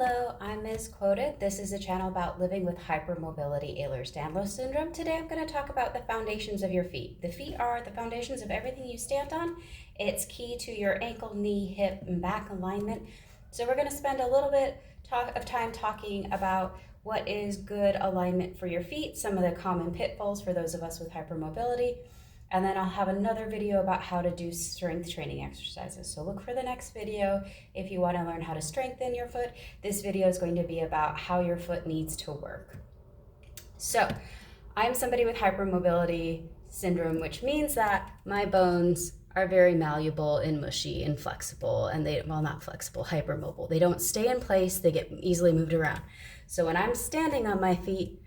Hello, I'm Ms. Quoted. This is a channel about living with hypermobility Ehlers-Danlos syndrome. Today I'm going to talk about the foundations of your feet. The feet are the foundations of everything you stand on. It's key to your ankle, knee, hip, and back alignment. So we're going to spend a little bit of time talking about what is good alignment for your feet, some of the common pitfalls for those of us with hypermobility, and then I'll have another video about how to do strength training exercises. So look for the next video if you want to learn how to strengthen your foot. This video is going to be about how your foot needs to work. So I'm somebody with hypermobility syndrome, which means that my bones are very malleable and mushy and flexible, and not flexible, hypermobile. They don't stay in place, they get easily moved around. So when I'm standing on my feet,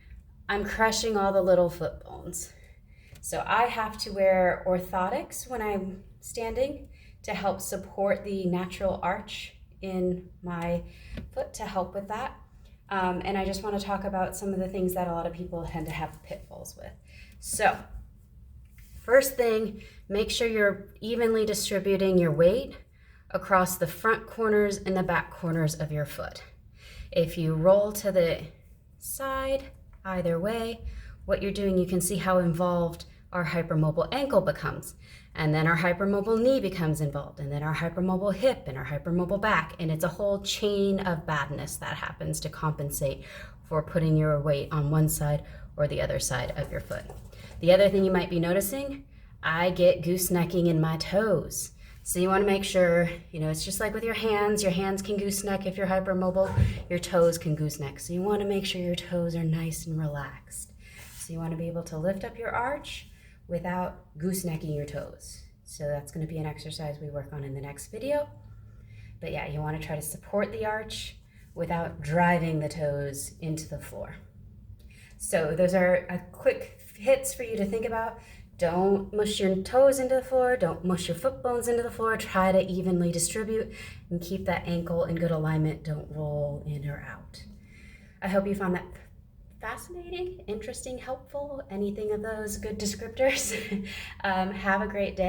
I'm crushing all the little foot bones. So I have to wear orthotics when I'm standing to help support the natural arch in my foot to help with that. And I just want to talk about some of the things that a lot of people tend to have pitfalls with. So first thing, make sure you're evenly distributing your weight across the front corners and the back corners of your foot. If you roll to the side, either way, what you're doing, you can see how involved our hypermobile ankle becomes, and then our hypermobile knee becomes involved, and then our hypermobile hip and our hypermobile back, and it's a whole chain of badness that happens to compensate for putting your weight on one side or the other side of your foot. The other thing you might be noticing, I get goosenecking in my toes. So you want to make sure, it's just like with your hands can gooseneck if you're hypermobile, your toes can gooseneck. So you want to make sure your toes are nice and relaxed. So you want to be able to lift up your arch without goosenecking your toes. So that's going to be an exercise we work on in the next video. But yeah, you want to try to support the arch without driving the toes into the floor. So those are quick hits for you to think about. Don't mush your toes into the floor. Don't mush your foot bones into the floor. Try to evenly distribute and keep that ankle in good alignment. Don't roll in or out. I hope you found that fascinating, interesting, helpful, anything of those good descriptors. Have a great day.